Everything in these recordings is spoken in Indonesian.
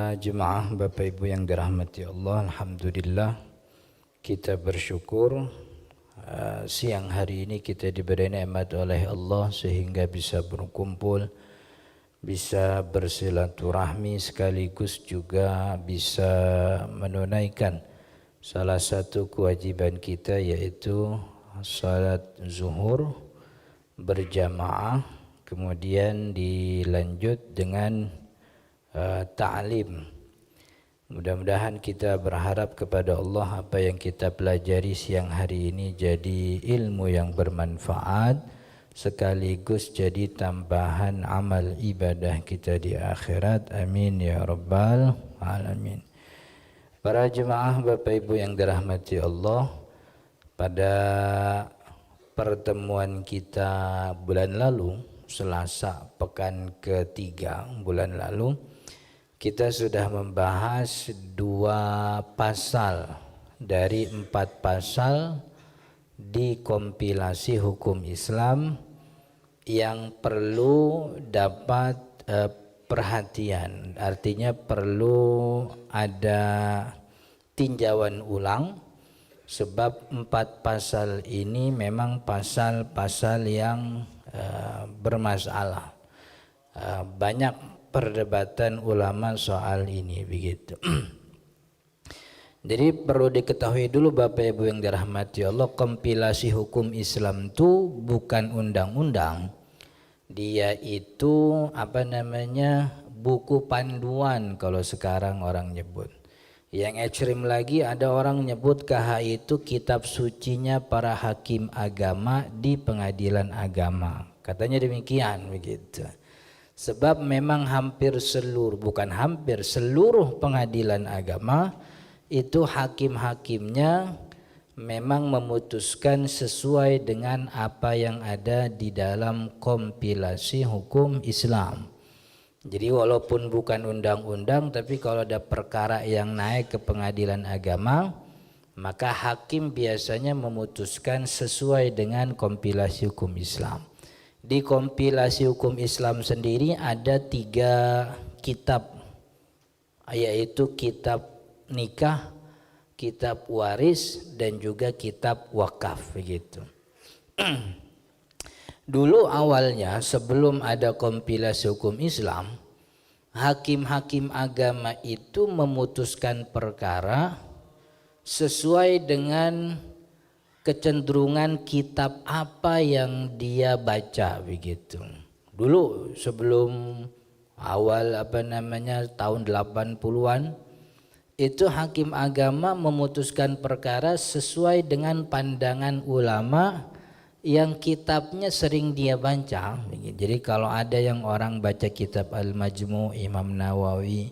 Para jemaah Bapak Ibu yang dirahmati Allah, alhamdulillah kita bersyukur siang hari ini kita diberi nikmat oleh Allah sehingga bisa berkumpul, bisa bersilaturahmi, sekaligus juga bisa menunaikan salah satu kewajiban kita, yaitu salat zuhur berjamaah, kemudian dilanjut dengan ta'lim. Mudah-mudahan kita berharap kepada Allah apa yang kita pelajari siang hari ini jadi ilmu yang bermanfaat, sekaligus jadi tambahan amal ibadah kita di akhirat. Amin ya rabbal alamin. Para jemaah Bapak Ibu yang dirahmati Allah, pada pertemuan kita bulan lalu, Selasa pekan ketiga bulan lalu, kita sudah membahas 2 pasal dari 4 pasal di kompilasi hukum Islam yang perlu dapat perhatian. Artinya perlu ada tinjauan ulang, sebab 4 pasal ini memang pasal-pasal yang bermasalah. Banyak perdebatan ulama soal ini, begitu. Jadi perlu diketahui dulu Bapak Ibu yang dirahmati Allah, kompilasi hukum Islam itu bukan undang-undang. Dia itu buku panduan kalau sekarang orang nyebut. Yang ekstrim lagi, ada orang nyebut KHI itu kitab sucinya para hakim agama di pengadilan agama. Katanya demikian, begitu. Sebab memang seluruh pengadilan agama itu hakim-hakimnya memang memutuskan sesuai dengan apa yang ada di dalam kompilasi hukum Islam. Jadi walaupun bukan undang-undang, tapi kalau ada perkara yang naik ke pengadilan agama, maka hakim biasanya memutuskan sesuai dengan kompilasi hukum Islam. Di kompilasi hukum Islam sendiri ada 3 kitab, yaitu kitab nikah, kitab waris, dan juga kitab wakaf, begitu. Dulu awalnya sebelum ada kompilasi hukum Islam, hakim-hakim agama itu memutuskan perkara sesuai dengan kecenderungan kitab apa yang dia baca, begitu. Dulu sebelum awal tahun 80-an, itu hakim agama memutuskan perkara sesuai dengan pandangan ulama yang kitabnya sering dia baca. Jadi kalau ada yang orang baca kitab Al-Majmu' Imam Nawawi,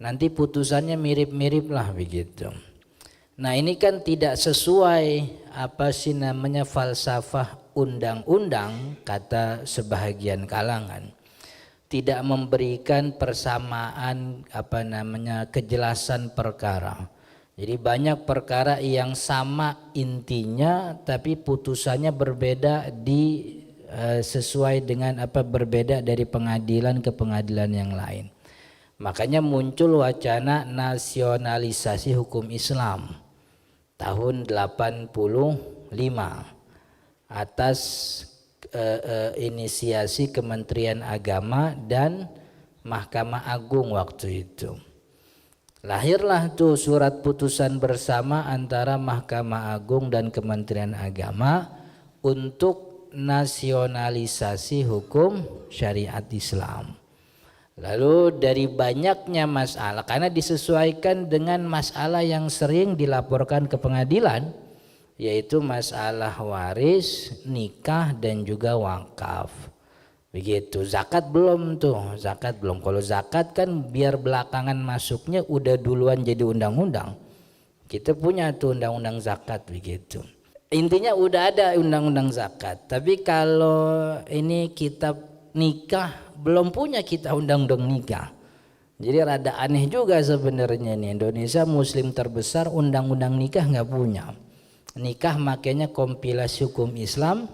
nanti putusannya mirip-mirip lah, begitu. Nah ini kan tidak sesuai falsafah undang-undang, kata sebahagian kalangan. Tidak memberikan persamaan kejelasan perkara. Jadi banyak perkara yang sama intinya tapi putusannya berbeda sesuai dengan berbeda dari pengadilan ke pengadilan yang lain. Makanya muncul wacana nasionalisasi hukum Islam tahun 85 atas inisiasi Kementerian Agama dan Mahkamah Agung waktu itu. Lahirlah tuh surat putusan bersama antara Mahkamah Agung dan Kementerian Agama untuk nasionalisasi hukum syariat Islam. Lalu dari banyaknya masalah, karena disesuaikan dengan masalah yang sering dilaporkan ke pengadilan, yaitu masalah waris, nikah, dan juga wakaf. Begitu. Zakat belum. Kalau zakat kan biar belakangan masuknya, udah duluan jadi undang-undang. Kita punya tuh undang-undang zakat, begitu. Intinya udah ada undang-undang zakat. Tapi kalau ini kitab nikah, belum punya kita undang-undang nikah. Jadi rada aneh juga sebenarnya nih, Indonesia muslim terbesar, undang-undang nikah nggak punya. Nikah makanya kompilasi hukum Islam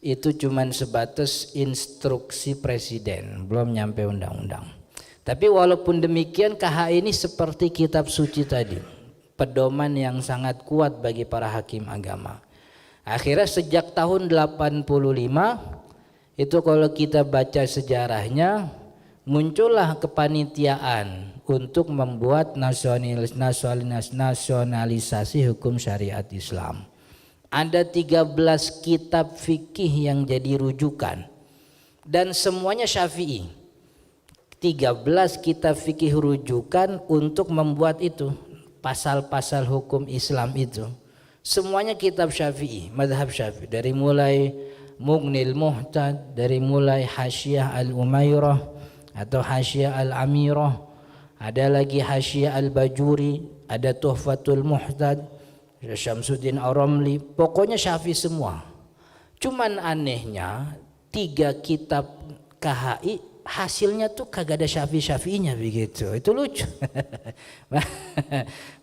itu cuman sebatas instruksi presiden, belum nyampe undang-undang. Tapi walaupun demikian KHI ini seperti kitab suci tadi, pedoman yang sangat kuat bagi para hakim agama. Akhirnya sejak tahun 85 itu kalau kita baca sejarahnya, muncullah kepanitiaan untuk membuat nasionalisasi hukum syariat Islam. Ada 13 kitab fikih yang jadi rujukan dan semuanya Syafi'i. 13 kitab fikih rujukan untuk membuat itu pasal-pasal hukum Islam itu. Semuanya kitab Syafi'i, mazhab Syafi'i, dari mulai Mughnil Muhtad, dari mulai Hasyiah Al-Umairah atau Hasyiah Al-Amirah, ada lagi Hasyiah Al-Bajuri, ada Tuhfatul Muhtad, Syamsuddin Ar-Ramli, pokoknya Syafi'i semua. Cuman anehnya 3 kitab KHI hasilnya tuh kagak ada Syafi'inya begitu. Itu lucu.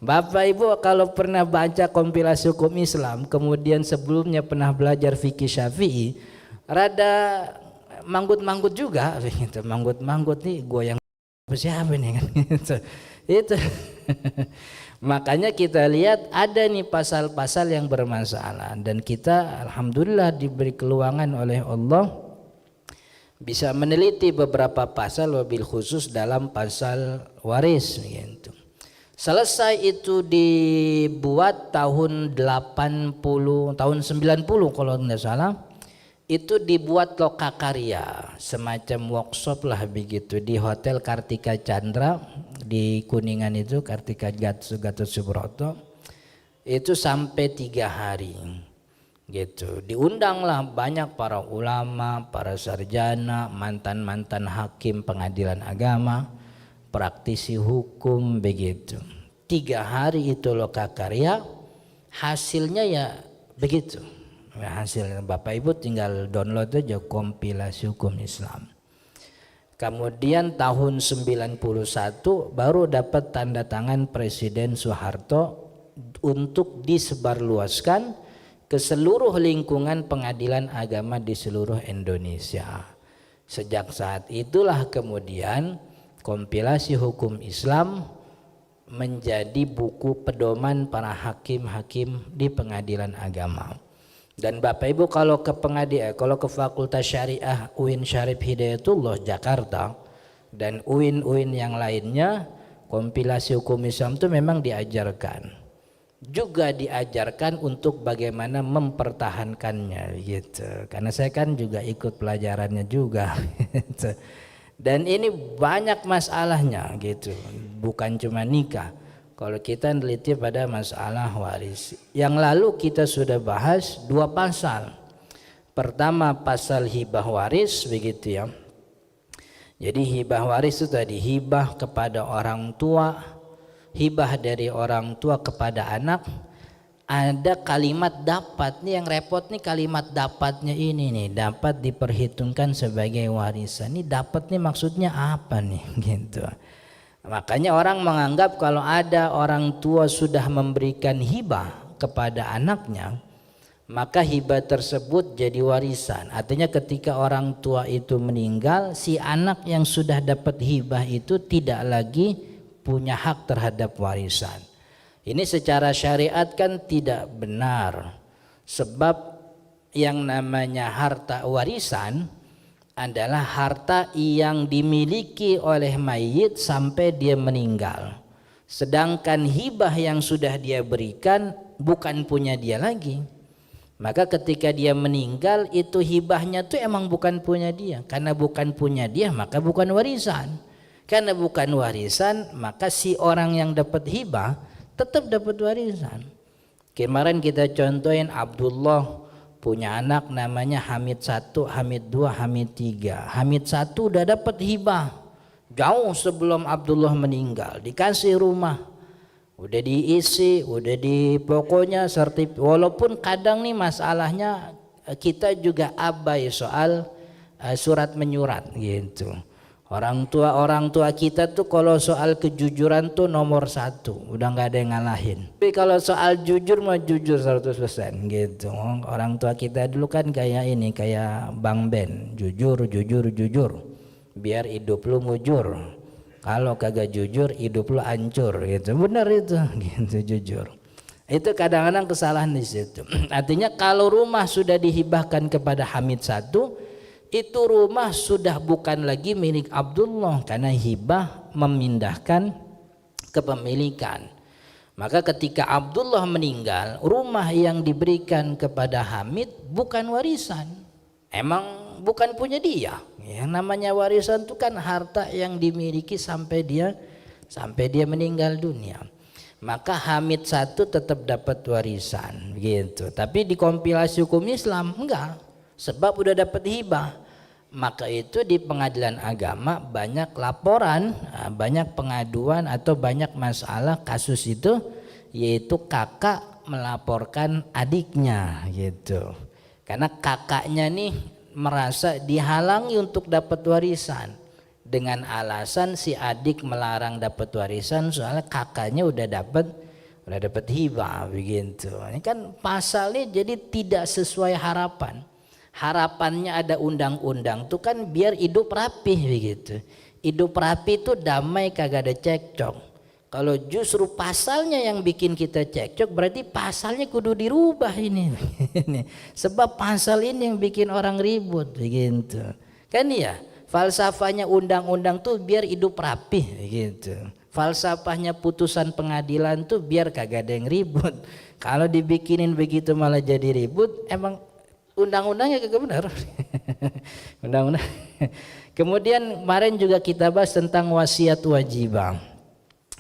Bapak Ibu kalau pernah baca kompilasi hukum Islam, kemudian sebelumnya pernah belajar fikih Syafi'i, rada manggut-manggut juga begitu. Manggut-manggut nih gue yang siapa nih kan gitu. Itu. Makanya kita lihat ada nih pasal-pasal yang bermasalah dan kita alhamdulillah diberi keluangan oleh Allah bisa meneliti beberapa pasal, wabil khusus dalam pasal waris gitu. Selesai itu dibuat tahun 80, tahun 90 kalau tidak salah. Itu dibuat lokakarya, semacam workshop lah begitu di Hotel Kartika Chandra di Kuningan itu, Kartika Gatot Subroto. Itu sampai 3 hari. Gitu. Diundanglah banyak para ulama, para sarjana, mantan-mantan hakim pengadilan agama, praktisi hukum begitu. 3 hari itu lokakarya, hasilnya ya begitu. Hasil Bapak Ibu tinggal download aja kompilasi hukum Islam. Kemudian tahun 91 baru dapat tanda tangan Presiden Soeharto untuk disebarluaskan ke seluruh lingkungan pengadilan agama di seluruh Indonesia. Sejak saat itulah kemudian kompilasi hukum Islam menjadi buku pedoman para hakim-hakim di pengadilan agama. Dan Bapak Ibu kalau ke kalau ke Fakultas Syariah UIN Syarif Hidayatullah Jakarta dan UIN yang lainnya, kompilasi hukum Islam itu memang diajarkan. Juga diajarkan untuk bagaimana mempertahankannya gitu. Karena saya kan juga ikut pelajarannya juga gitu. Dan ini banyak masalahnya gitu. Bukan cuma nikah. Kalau kita neliti pada masalah waris, yang lalu kita sudah bahas 2 pasal. Pertama pasal hibah waris begitu ya. Jadi hibah waris itu tadi hibah kepada orang tua, hibah dari orang tua kepada anak. Ada kalimat dapat nih, yang repot nih kalimat dapatnya ini nih, dapat diperhitungkan sebagai warisan. Ini dapat nih maksudnya apa nih gitu. Makanya orang menganggap kalau ada orang tua sudah memberikan hibah kepada anaknya, maka hibah tersebut jadi warisan. Artinya ketika orang tua itu meninggal, si anak yang sudah dapat hibah itu tidak lagi punya hak terhadap warisan. Ini secara syariat kan tidak benar. Sebab yang namanya harta warisan adalah harta yang dimiliki oleh mayit sampai dia meninggal. Sedangkan hibah yang sudah dia berikan bukan punya dia lagi. Maka ketika dia meninggal itu hibahnya tuh emang bukan punya dia. Karena bukan punya dia maka bukan warisan. Karena bukan warisan maka si orang yang dapat hibah tetap dapat warisan. Kemarin kita contohin Abdullah punya anak namanya Hamid 1, Hamid 2, Hamid 3. Hamid 1 udah dapat hibah jauh sebelum Abdullah meninggal, dikasih rumah, udah diisi, udah pokoknya walaupun kadang nih masalahnya kita juga abai soal surat menyurat gitu. Orang tua kita tuh kalau soal kejujuran tuh nomor 1, udah nggak ada yang ngalahin. Tapi kalau soal jujur mah jujur 100% gitu. Orang tua kita dulu kan kayak ini, kayak Bang Ben, jujur, biar hidup lu mujur. Kalau kagak jujur hidup lu hancur gitu. Benar itu gitu, jujur. Itu kadang-kadang kesalahan di situ. Artinya kalau rumah sudah dihibahkan kepada Hamid satu, itu rumah sudah bukan lagi milik Abdullah karena hibah memindahkan kepemilikan. Maka ketika Abdullah meninggal, rumah yang diberikan kepada Hamid bukan warisan. Emang bukan punya dia. Yang namanya warisan itu kan harta yang dimiliki sampai dia meninggal dunia. Maka Hamid satu tetap dapat warisan gitu. Tapi di kompilasi hukum Islam enggak. Sebab udah dapat hibah. Maka itu di pengadilan agama banyak laporan, banyak pengaduan atau banyak masalah kasus itu, yaitu kakak melaporkan adiknya gitu. Karena kakaknya nih merasa dihalangi untuk dapat warisan dengan alasan si adik melarang dapat warisan soalnya kakaknya udah dapat hibah begitu. Ini kan pasalnya jadi tidak sesuai harapan. Harapannya ada undang-undang tuh kan biar hidup rapi begitu. Hidup rapi itu damai, kagak ada cekcok. Kalau justru pasalnya yang bikin kita cekcok, berarti pasalnya kudu dirubah ini. Sebab pasal ini yang bikin orang ribut begitu. Kan ya, falsafahnya undang-undang tuh biar hidup rapi gitu. Falsafahnya putusan pengadilan tuh biar kagak ada yang ribut. Kalau dibikinin begitu malah jadi ribut, emang undang-undangnya kagak benar. Undang-undang. Kemudian kemarin juga kita bahas tentang wasiat wajibah.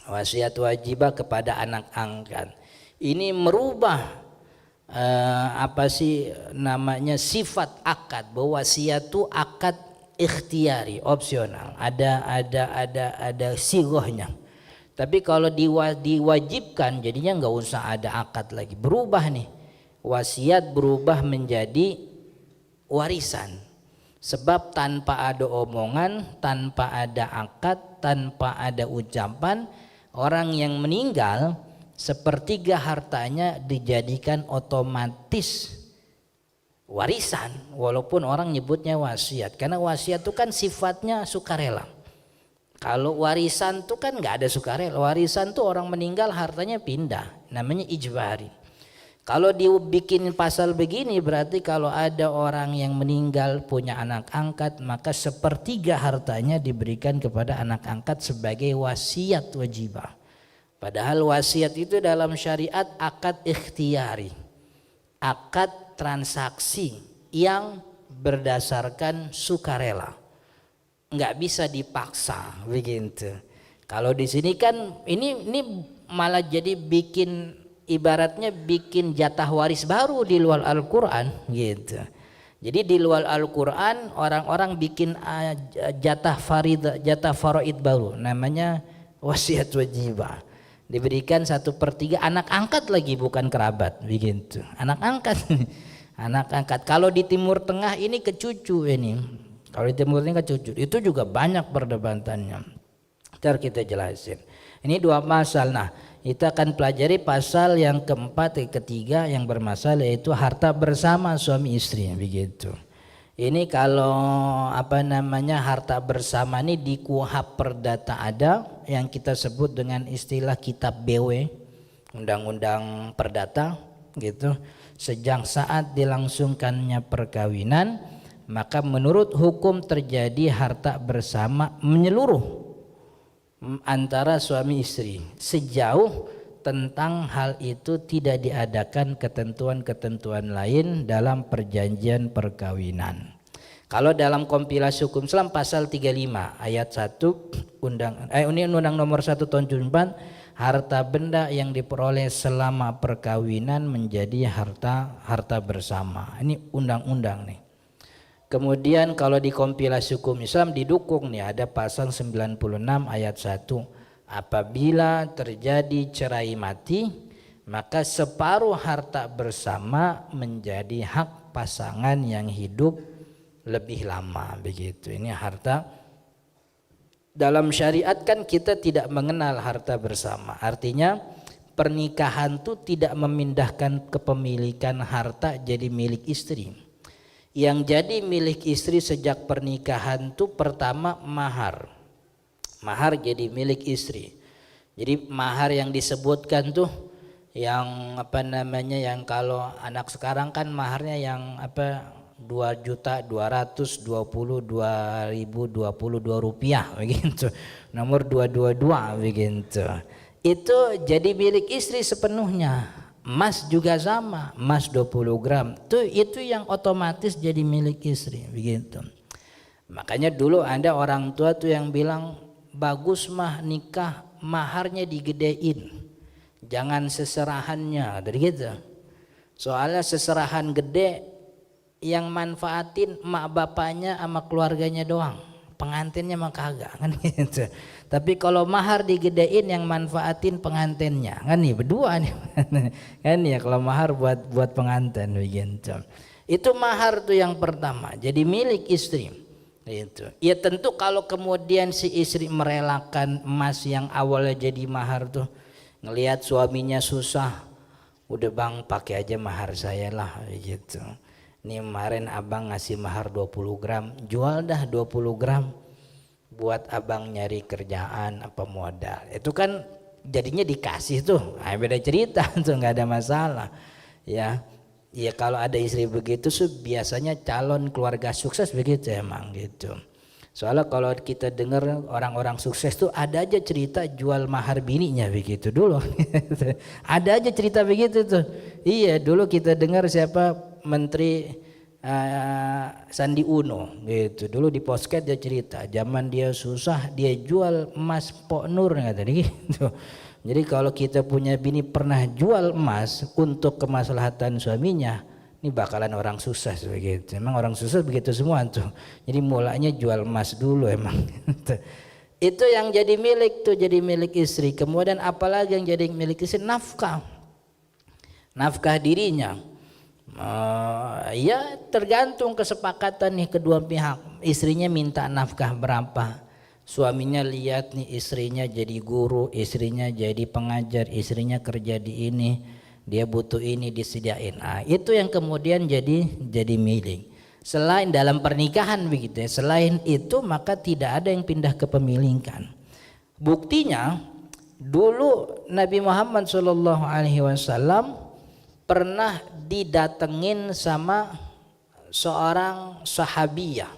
Wasiat wajibah kepada anak angkat. Ini merubah sifat akad, bahwa wasiat itu akad ikhtiari, opsional. Ada sigohnya. Tapi kalau diwajibkan jadinya nggak usah ada akad lagi. Berubah nih. Wasiat berubah menjadi warisan. Sebab tanpa ada omongan, tanpa ada akad, tanpa ada ucapan, orang yang meninggal sepertiga hartanya dijadikan otomatis warisan, walaupun orang nyebutnya wasiat. Karena wasiat itu kan sifatnya sukarela. Kalau warisan itu kan nggak ada sukarela. Warisan tuh orang meninggal hartanya pindah, namanya ijbari. Kalau dibikin pasal begini berarti kalau ada orang yang meninggal punya anak angkat, maka sepertiga hartanya diberikan kepada anak angkat sebagai wasiat wajibah. Padahal wasiat itu dalam syariat akad ikhtiari, akad transaksi yang berdasarkan sukarela, nggak bisa dipaksa begitu. Kalau di sini kan ini malah jadi bikin, ibaratnya bikin jatah waris baru di luar Al-Quran gitu. Jadi di luar Al-Quran orang-orang bikin jatah faraid baru, namanya wasiat wajibah. Diberikan 1/3 anak angkat lagi, bukan kerabat begitu. Anak angkat. Anak angkat. Kalau di Timur Tengah ini ke cucu ini. Kalau di Timur Tengah ke cucu. Itu juga banyak perdebatannya. Ntar kita jelasin. Ini dua pasal. Nah, kita akan pelajari pasal yang keempat, ketiga yang bermasalah, yaitu harta bersama suami istri begitu. Ini kalau harta bersama ini di KUHP Perdata ada yang kita sebut dengan istilah kitab BW, Undang-Undang Perdata gitu. Sejak saat dilangsungkannya perkawinan, maka menurut hukum terjadi harta bersama menyeluruh antara suami istri sejauh tentang hal itu tidak diadakan ketentuan-ketentuan lain dalam perjanjian perkawinan. Kalau dalam kompilasi hukum Islam pasal 35 ayat 1 Undang nomor 1 tahun 74, harta benda yang diperoleh selama perkawinan menjadi harta bersama. Ini undang-undang nih. Kemudian kalau di kompilasi hukum Islam didukung nih, ada pasal 96 ayat 1. Apabila terjadi cerai mati, maka separuh harta bersama menjadi hak pasangan yang hidup lebih lama begitu. Ini harta. Dalam syariat kan kita tidak mengenal harta bersama. Artinya pernikahan itu tidak memindahkan kepemilikan harta jadi milik istri. Yang jadi milik istri sejak pernikahan itu pertama mahar. Mahar jadi milik istri. Jadi mahar yang disebutkan tuh yang apa namanya, yang kalau anak sekarang kan maharnya yang apa 2.222.022 rupiah begitu. Nomor 222 begitu. Itu jadi milik istri sepenuhnya. Emas juga sama, emas 20 gram. Itu yang otomatis jadi milik istri begitu. Makanya dulu ada orang tua tuh yang bilang bagus mah nikah maharnya digedein, jangan seserahannya, dari gitu. Soalnya seserahan gede yang manfaatin emak bapaknya sama keluarganya doang, pengantinnya mah kagak kan gitu. Tapi kalau mahar digedein yang manfaatin pengantinnya kan nih berdua nih kan ya, kalau mahar buat pengantin begitu. Itu mahar tuh yang pertama, jadi milik istri. Itu. Ya tentu kalau kemudian si istri merelakan emas yang awalnya jadi mahar tuh, ngelihat suaminya susah, udah bang pakai aja mahar saya lah gitu. Nih kemarin abang ngasih mahar 20 gram, jual dah 20 gram buat abang nyari kerjaan apa modal. Itu kan jadinya dikasih tuh, beda cerita tuh, nggak ada masalah ya. Ya kalau ada istri begitu biasanya calon keluarga sukses begitu emang gitu. Soalnya kalau kita dengar orang-orang sukses tuh ada aja cerita jual mahar bininya begitu dulu. Ada aja cerita begitu tuh. Iya dulu kita dengar siapa Menteri Sandi Uno gitu. Dulu di Posket dia cerita zaman dia susah dia jual emas Pok Nur katanya gitu. Jadi kalau kita punya bini pernah jual emas untuk kemaslahatan suaminya, ini bakalan orang sukses begitu. Emang orang sukses begitu semua tuh. Jadi mulanya jual emas dulu emang. Itu yang jadi milik tuh, jadi milik istri. Kemudian apalagi yang jadi milik istri? Nafkah. Nafkah dirinya. Ya tergantung kesepakatan nih kedua pihak. Istrinya minta nafkah berapa? Suaminya lihat nih istrinya jadi guru, istrinya jadi pengajar, istrinya kerja di ini, dia butuh ini disediain. Nah, itu yang kemudian jadi milik. Selain dalam pernikahan begitu ya, selain itu maka tidak ada yang pindah ke pemilikan. Buktinya dulu Nabi Muhammad SAW pernah didatengin sama seorang sahabiyah,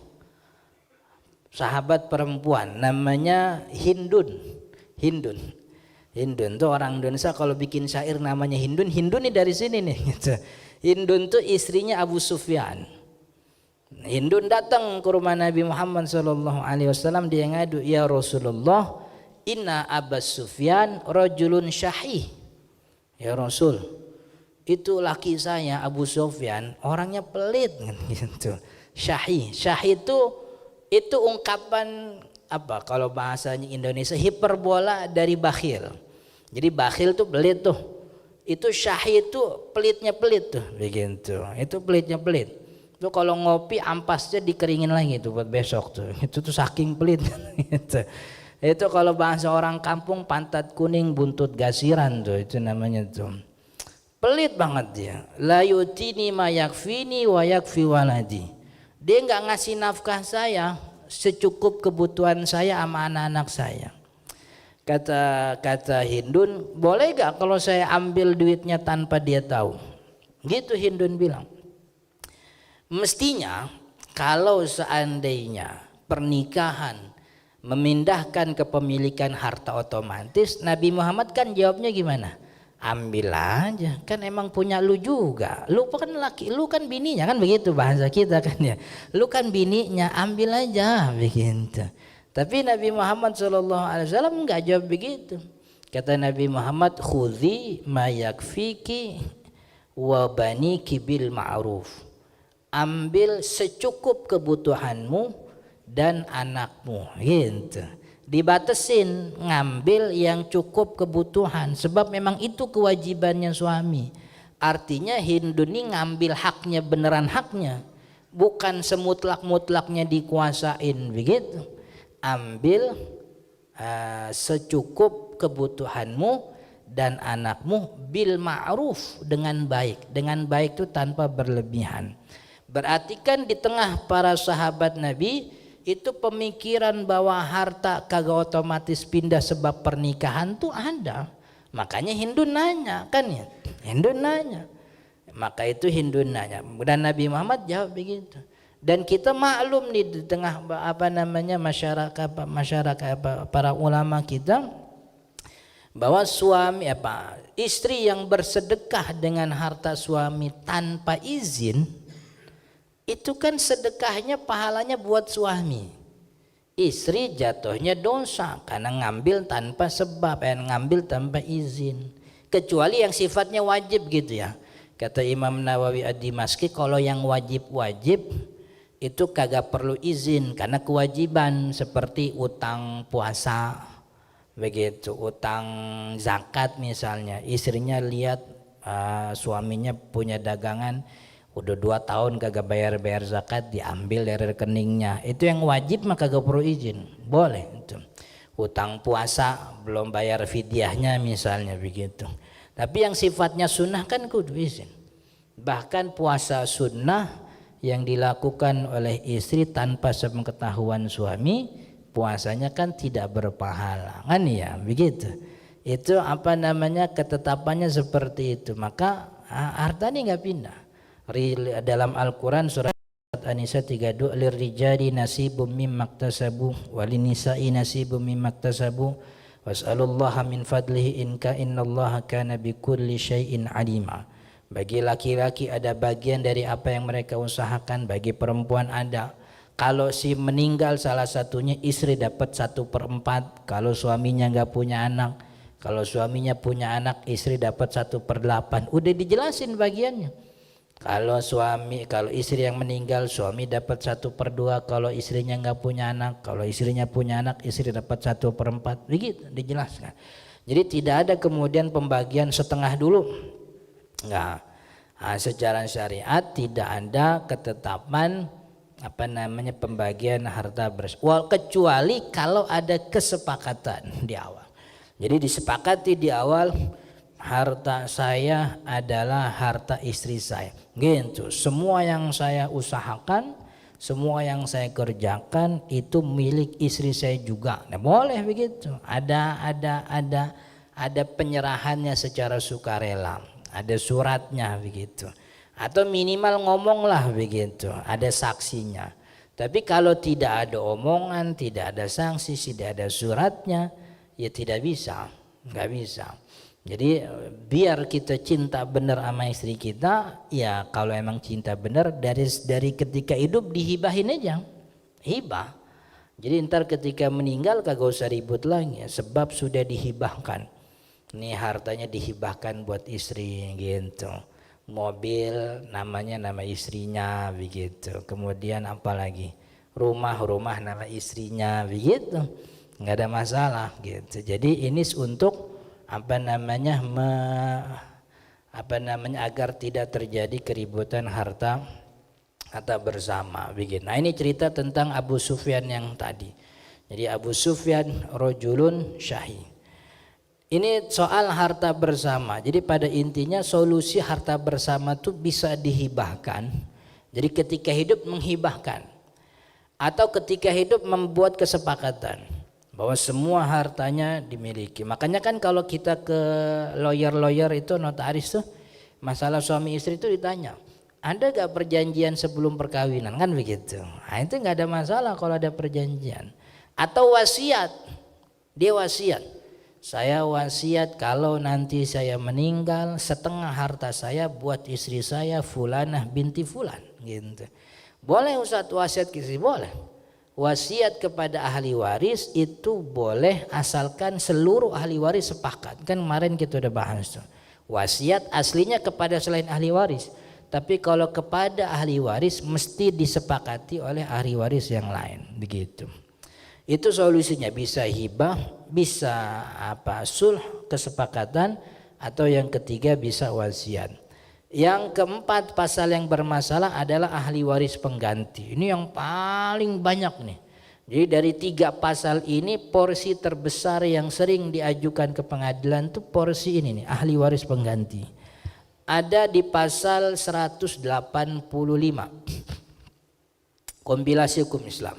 sahabat perempuan namanya Hindun tuh orang Indonesia kalau bikin syair namanya Hindun nih dari sini nih gitu. Hindun tuh istrinya Abu Sufyan. Hindun datang ke rumah Nabi Muhammad SAW, dia ngadu, ya Rasulullah, inna Abu Sufyan rajulun syahih. Ya Rasul, itu laki saya Abu Sufyan orangnya pelit gitu. Syahih itu ungkapan apa kalau bahasanya Indonesia, hiperbola dari bakhil. Jadi bakhil tuh pelit tuh. Itu syahih itu pelitnya pelit tuh begitu. Itu pelitnya pelit. Itu kalau ngopi ampasnya dikeringin lagi tuh buat besok tuh. Itu tuh saking pelit gitu. Itu kalau bahasa orang kampung pantat kuning buntut gasiran tuh itu namanya tuh. Pelit banget dia. La yutini ma yakfini wa yakfi waladi. Dia nggak ngasih nafkah saya secukup kebutuhan saya sama anak-anak saya. Kata Hindun, boleh gak kalau saya ambil duitnya tanpa dia tahu? Gitu Hindun bilang. Mestinya kalau seandainya pernikahan memindahkan kepemilikan harta otomatis, Nabi Muhammad kan jawabnya gimana? Ambil aja, kan emang punya lu juga. Lu kan laki, lu kan bininya, kan begitu bahasa kita kan ya. Lu kan bininya, ambil aja begitu. Tapi Nabi Muhammad SAW enggak jawab begitu. Kata Nabi Muhammad, khudhi ma yakfiki wa baniki bil ma'ruf. Ambil secukup kebutuhanmu dan anakmu gitu. Dibatasin ngambil yang cukup kebutuhan, sebab memang itu kewajibannya suami. Artinya Hindun ini ngambil haknya, beneran haknya, bukan semutlak-mutlaknya dikuasain begitu. Ambil secukup kebutuhanmu dan anakmu bil ma'ruf, dengan baik. Dengan baik itu tanpa berlebihan. Berarti kan di tengah para sahabat Nabi itu pemikiran bahwa harta kagak otomatis pindah sebab pernikahan tuh ada. Makanya Hindu nanya kan ya, Hindu nanya. Maka itu Hindu nanya dan Nabi Muhammad jawab begitu. Dan kita maklum nih di tengah masyarakat para ulama kita bahwa istri yang bersedekah dengan harta suami tanpa izin itu kan sedekahnya pahalanya buat suami. Istri jatuhnya dosa karena ngambil tanpa sebab, ngambil tanpa izin. Kecuali yang sifatnya wajib gitu ya. Kata Imam Nawawi Ad-Dimashqi, kalau yang wajib-wajib itu kagak perlu izin karena kewajiban, seperti utang puasa begitu, utang zakat misalnya. Istrinya lihat suaminya punya dagangan udah 2 tahun kagak bayar zakat, diambil dari rekeningnya. Itu yang wajib maka kagak perlu izin, boleh itu. Utang puasa belum bayar fidyahnya misalnya begitu. Tapi yang sifatnya sunnah kan kudu izin. Bahkan puasa sunnah yang dilakukan oleh istri tanpa sepengetahuan suami, puasanya kan tidak berpahala kan ya begitu. Itu ketetapannya seperti itu. Maka hartanya nggak pindah. Dalam Al-Quran surat An-Nisa 32, lirrijali nasibum mimmaktasabu walinisa'i nasibum mimmaktasabu was'alullaha min fadlihi innallaha kana bikulli syai'in alima. Bagi laki-laki ada bagian dari apa yang mereka usahakan, bagi perempuan ada. Kalau si meninggal salah satunya, istri dapat 1/4. Kalau suaminya nggak punya anak, kalau suaminya punya anak, istri dapat 1/8. Udah dijelasin bagiannya. Kalau istri yang meninggal, suami dapat 1/2. Kalau istrinya nggak punya anak, kalau istrinya punya anak, istri dapat 1/4. Begitu dijelaskan. Jadi tidak ada kemudian pembagian setengah dulu. Enggak. Secara syariat tidak ada ketetapan pembagian harta bersama, kecuali kalau ada kesepakatan di awal. Jadi disepakati di awal, harta saya adalah harta istri saya. Gitu. Semua yang saya usahakan, semua yang saya kerjakan itu milik istri saya juga. Nah, boleh begitu. Ada penyerahannya secara sukarela. Ada suratnya begitu, atau minimal ngomonglah begitu, ada saksinya. Tapi kalau tidak ada omongan, tidak ada sanksi, tidak ada suratnya, ya tidak bisa, nggak bisa. Jadi biar kita cinta benar sama istri kita, ya kalau emang cinta benar dari ketika hidup dihibahin aja, hibah. Jadi ntar ketika meninggal kagak usah ribut lagi, sebab sudah dihibahkan. Ini hartanya dihibahkan buat istri gitu. Mobil namanya nama istrinya begitu. Kemudian apa lagi? Rumah nama istrinya begitu. Nggak ada masalah gitu. Jadi ini untuk agar tidak terjadi keributan harta bersama begitu. Nah, ini cerita tentang Abu Sufyan yang tadi. Jadi Abu Sufyan rojulun syahi. Ini soal harta bersama. Jadi pada intinya solusi harta bersama itu bisa dihibahkan. Jadi ketika hidup menghibahkan, atau ketika hidup membuat kesepakatan bahwa semua hartanya dimiliki. Makanya kan kalau kita ke lawyer itu, notaris tuh, masalah suami istri itu ditanya, ada gak perjanjian sebelum perkawinan, kan begitu. Nah, itu gak ada masalah kalau ada perjanjian. Atau wasiat, dia wasiat. Saya wasiat kalau nanti saya meninggal, setengah harta saya buat istri saya Fulanah binti Fulan gitu. Boleh Ustaz wasiat ke istri? Boleh. Wasiat kepada ahli waris itu boleh asalkan seluruh ahli waris sepakat. Kan kemarin kita udah bahas tuh. Wasiat aslinya kepada selain ahli waris, tapi kalau kepada ahli waris mesti disepakati oleh ahli waris yang lain begitu. Itu solusinya, bisa hibah, bisa sulh, kesepakatan, atau yang ketiga bisa wasiat. Yang keempat, pasal yang bermasalah adalah ahli waris pengganti. Ini yang paling banyak nih. Jadi dari 3 pasal ini, porsi terbesar yang sering diajukan ke pengadilan itu porsi ini nih, ahli waris pengganti. Ada di pasal 185 kompilasi hukum Islam.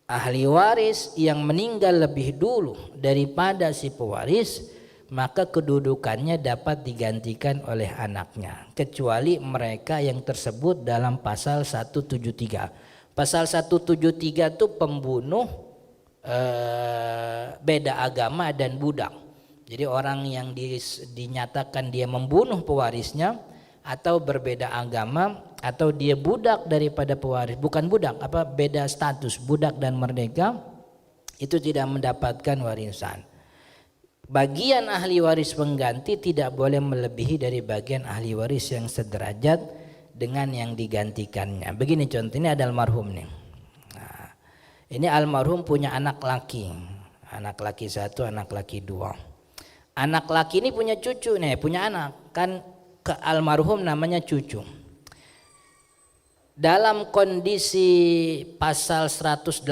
ahli waris yang meninggal lebih dulu daripada si pewaris, maka kedudukannya dapat digantikan oleh anaknya, kecuali mereka yang tersebut dalam pasal 173. Pasal 173 itu pembunuh, beda agama dan budak. Jadi orang yang dinyatakan dia membunuh pewarisnya, atau berbeda agama, atau dia budak daripada pewaris, bukan budak, beda status, budak dan merdeka, itu tidak mendapatkan warisan. Bagian ahli waris pengganti tidak boleh melebihi dari bagian ahli waris yang sederajat dengan yang digantikannya. Begini contoh, ini ada almarhum nih. Nah, ini almarhum punya anak laki 1, anak laki 2. Anak laki ini punya cucu nih, punya anak, kan ke almarhum namanya cucu. Dalam kondisi pasal 185,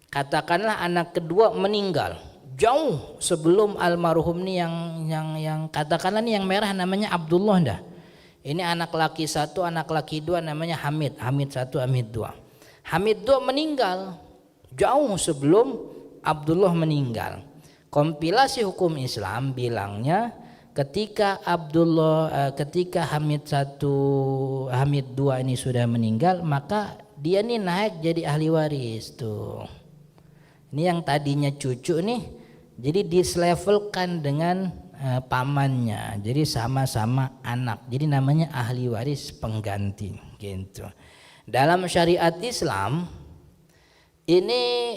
katakanlah anak kedua meninggal jauh sebelum almarhum nih yang katakanlah nih yang merah namanya Abdullah dah. Ini anak laki 1, anak laki 2 namanya Hamid 1, Hamid 2. Hamid 2 meninggal jauh sebelum Abdullah meninggal. Kompilasi hukum Islam bilangnya ketika Hamid 1, Hamid 2 ini sudah meninggal, maka dia nih naik jadi ahli waris tuh. Ini yang tadinya cucu nih jadi dislevelkan dengan pamannya, jadi sama-sama anak, jadi namanya ahli waris pengganti gitu. Dalam syariat Islam ini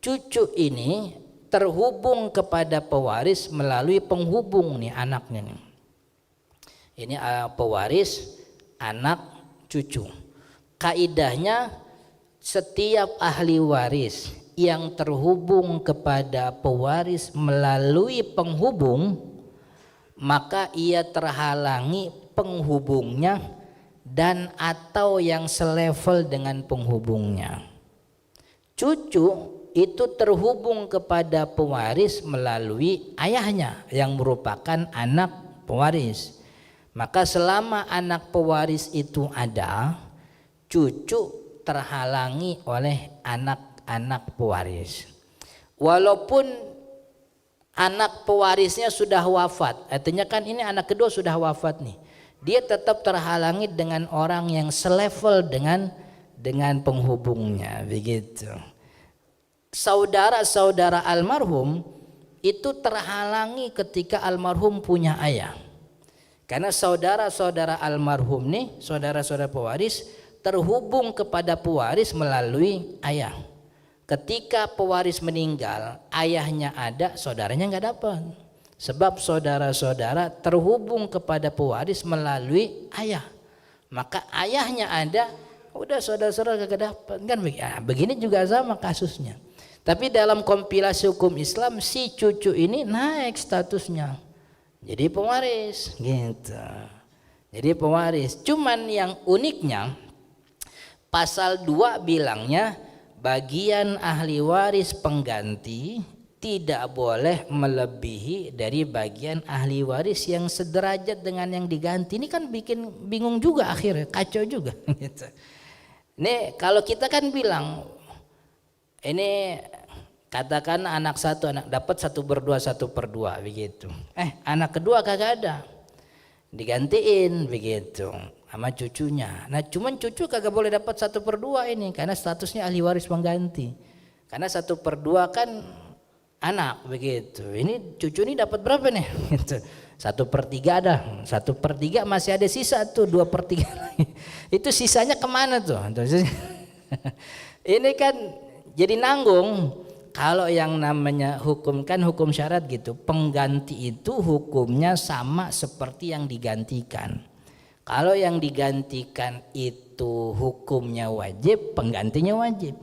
cucu ini terhubung kepada pewaris melalui penghubung nih anaknya nih. Ini pewaris anak cucu. Kaidahnya setiap ahli waris yang terhubung kepada pewaris melalui penghubung, maka ia terhalangi penghubungnya dan atau yang selevel dengan penghubungnya. Cucu itu terhubung kepada pewaris melalui ayahnya yang merupakan anak pewaris. Maka selama anak pewaris itu ada, cucu terhalangi oleh anak pewaris. Walaupun anak pewarisnya sudah wafat, artinya kan ini anak kedua sudah wafat nih, dia tetap terhalangi dengan orang yang selevel dengan penghubungnya, begitu. Saudara-saudara almarhum itu terhalangi ketika almarhum punya ayah, karena saudara-saudara almarhum nih, saudara-saudara pewaris terhubung kepada pewaris melalui ayah. Ketika pewaris meninggal, ayahnya ada, saudaranya nggak dapat, sebab saudara-saudara terhubung kepada pewaris melalui ayah. Maka ayahnya ada, udah saudara-saudara kagak dapat, kan begini juga sama kasusnya. Tapi dalam kompilasi hukum Islam, si cucu ini naik statusnya jadi pewaris gitu. Jadi pewaris. Cuman yang uniknya pasal 2 bilangnya bagian ahli waris pengganti tidak boleh melebihi dari bagian ahli waris yang sederajat dengan yang diganti. Ini kan bikin bingung juga akhirnya, kacau juga gitu. Nih kalau kita kan bilang ini katakan anak 1 anak dapat 1/2 begitu. Anak kedua kagak ada, digantiin begitu sama cucunya. Nah cuman cucu kagak boleh dapat 1/2 ini karena statusnya ahli waris pengganti. Karena 1/2 kan anak begitu. Ini cucu ini dapat berapa nih? Gitu. 1/3 ada, 1/3 masih ada sisa tuh 2/3 itu sisanya kemana tuh? Ini kan jadi nanggung. Kalau yang namanya hukum kan hukum syarat gitu, pengganti itu hukumnya sama seperti yang digantikan. Kalau yang digantikan itu hukumnya wajib, penggantinya wajib.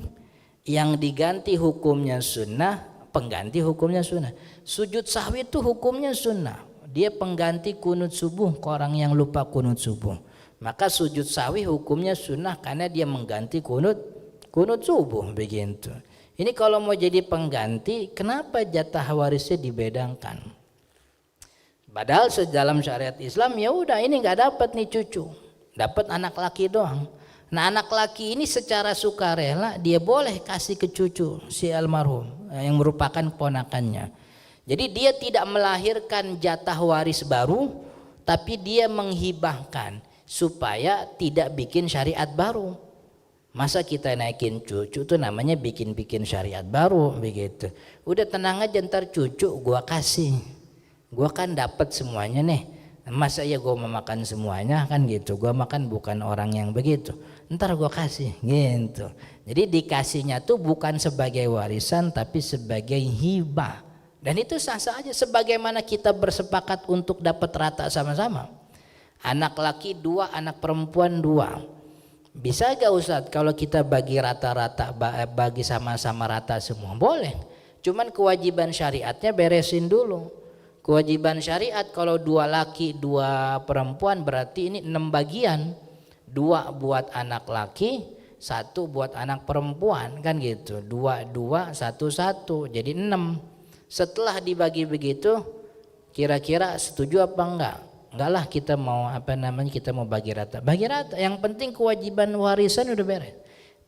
Yang diganti hukumnya sunnah, pengganti hukumnya sunnah. Sujud sahwi itu hukumnya sunnah, dia pengganti kunut subuh ke orang yang lupa kunut subuh. Maka sujud sahwi hukumnya sunnah karena dia mengganti kunut subuh begitu. Ini kalau mau jadi pengganti, kenapa jatah warisnya dibedakan? Padahal dalam syariat Islam ya udah ini nggak dapat nih cucu, dapat anak laki doang. Nah anak laki ini secara sukarela dia boleh kasih ke cucu si almarhum yang merupakan keponakannya. Jadi dia tidak melahirkan jatah waris baru, tapi dia menghibahkan supaya tidak bikin syariat baru. Masa kita naikin cucu tuh namanya bikin syariat baru begitu. Udah tenang aja, ntar cucu gua kasih, gua kan dapat semuanya nih. Masa ya gua mau makan semuanya kan gitu. Gua makan bukan orang yang begitu. Ntar gua kasih gitu. Jadi dikasihnya tuh bukan sebagai warisan tapi sebagai hibah. Dan itu sah-sah aja sebagaimana kita bersepakat untuk dapat rata sama-sama. Anak laki 2, anak perempuan 2. Bisa gak Ustadz kalau kita bagi rata-rata, bagi sama-sama rata semua? Boleh. Cuman kewajiban syariatnya beresin dulu. Kewajiban syariat kalau 2 laki 2 perempuan berarti ini 6 bagian. 2 buat anak laki, 1 buat anak perempuan kan gitu. 2, 1, 1 jadi 6. Setelah dibagi begitu kira-kira setuju apa enggak? Enggak lah, kita mau kita mau bagi rata. Bagi rata, yang penting kewajiban warisan udah beres.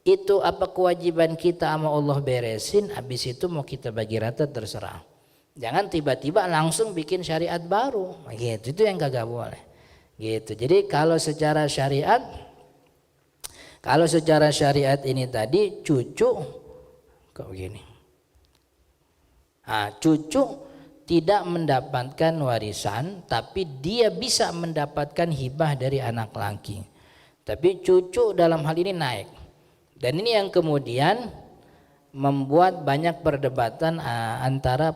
Itu apa kewajiban kita sama Allah beresin, habis itu mau kita bagi rata terserah. Jangan tiba-tiba langsung bikin syariat baru. Gitu, itu yang kagak boleh. Gitu. Jadi kalau secara syariat ini tadi cucu kok begini. Cucu tidak mendapatkan warisan, tapi dia bisa mendapatkan hibah dari anak laki. Tapi cucu dalam hal ini naik. Dan ini yang kemudian membuat banyak perdebatan antara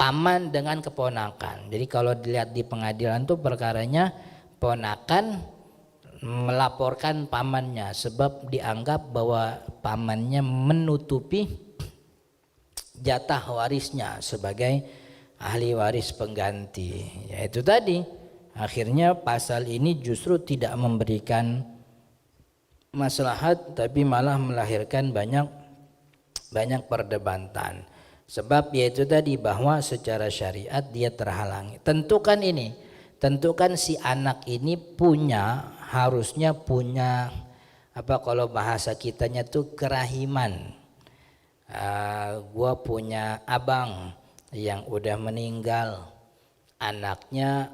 paman dengan keponakan. Jadi kalau dilihat di pengadilan tuh perkaranya ponakan melaporkan pamannya sebab dianggap bahwa pamannya menutupi jatah warisnya sebagai ahli waris pengganti. Yaitu tadi akhirnya pasal ini justru tidak memberikan maslahat tapi malah melahirkan banyak perdebatan. Sebab yaitu tadi bahwa secara syariat dia terhalangi. Tentukan si anak ini harusnya punya kalau bahasa kitanya tuh kerahiman. Gua punya abang yang udah meninggal, anaknya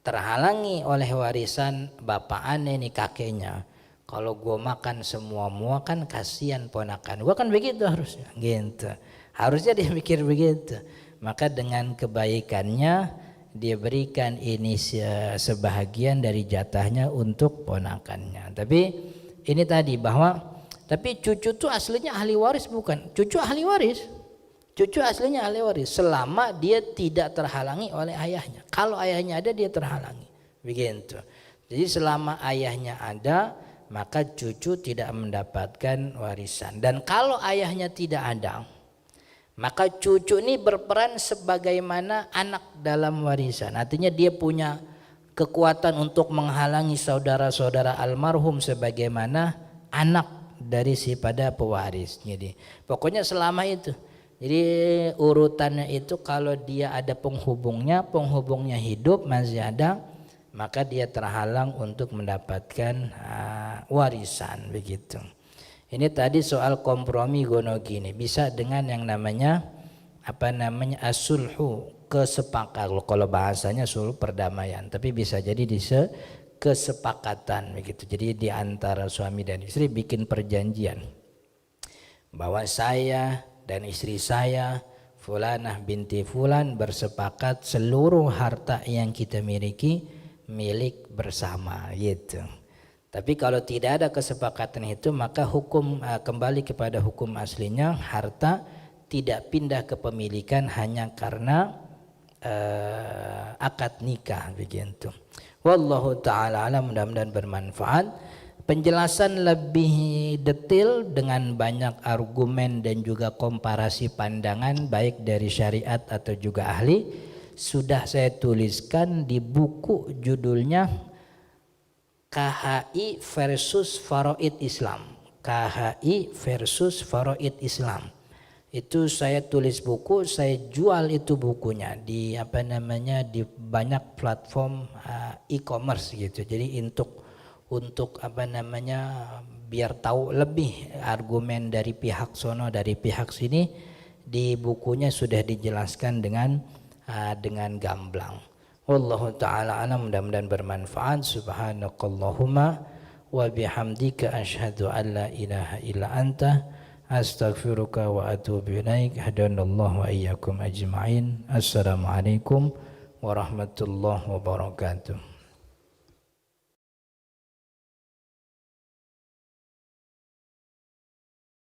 terhalangi oleh warisan bapak aneh nih kakeknya. Kalau gua makan semua kan kasihan ponakan gua, kan begitu harusnya gitu. Harusnya dia mikir begitu. Maka dengan kebaikannya dia berikan ini sebahagian dari jatahnya untuk ponakannya. Tapi ini tadi tapi cucu tuh aslinya ahli waris bukan? Cucu ahli waris. Cucu aslinya ahli waris selama dia tidak terhalangi oleh ayahnya. Kalau ayahnya ada dia terhalangi. Begitu. Jadi selama ayahnya ada maka cucu tidak mendapatkan warisan. Dan kalau ayahnya tidak ada, maka cucu ini berperan sebagaimana anak dalam warisan. Artinya dia punya kekuatan untuk menghalangi saudara-saudara almarhum sebagaimana anak dari si pada pewaris. Jadi pokoknya selama itu. Jadi urutannya itu kalau dia ada penghubungnya hidup masih ada, maka dia terhalang untuk mendapatkan warisan begitu. Ini tadi soal kompromi gono gini, bisa dengan yang namanya as-sulhu, kesepakatan. Kalau bahasanya sulh perdamaian, tapi bisa jadi kesepakatan begitu. Jadi di antara suami dan istri bikin perjanjian bahwa saya dan istri saya Fulanah binti Fulan bersepakat seluruh harta yang kita miliki milik bersama gitu. Tapi kalau tidak ada kesepakatan itu maka hukum kembali kepada hukum aslinya, harta tidak pindah kepemilikan hanya karena akad nikah begitu. Wallahu taala alam, mudah-mudahan bermanfaat. Penjelasan lebih detail dengan banyak argumen dan juga komparasi pandangan baik dari syariat atau juga ahli sudah saya tuliskan di buku judulnya KHI versus Faraid Islam. KHI versus Faraid Islam. Itu saya tulis buku, saya jual itu bukunya di di banyak platform e-commerce gitu. Jadi untuk biar tahu lebih argumen dari pihak sono dari pihak sini, di bukunya sudah dijelaskan dengan gamblang. Wallahu taala alam, mudah-mudahan bermanfaat. Subhanakallahumma wa bihamdika asyhadu an la ilaha illa anta astaghfiruka wa atubu ilaik. Hadanallahu wa iyyakum ajma'in. Assalamualaikum warahmatullahi wabarakatuh.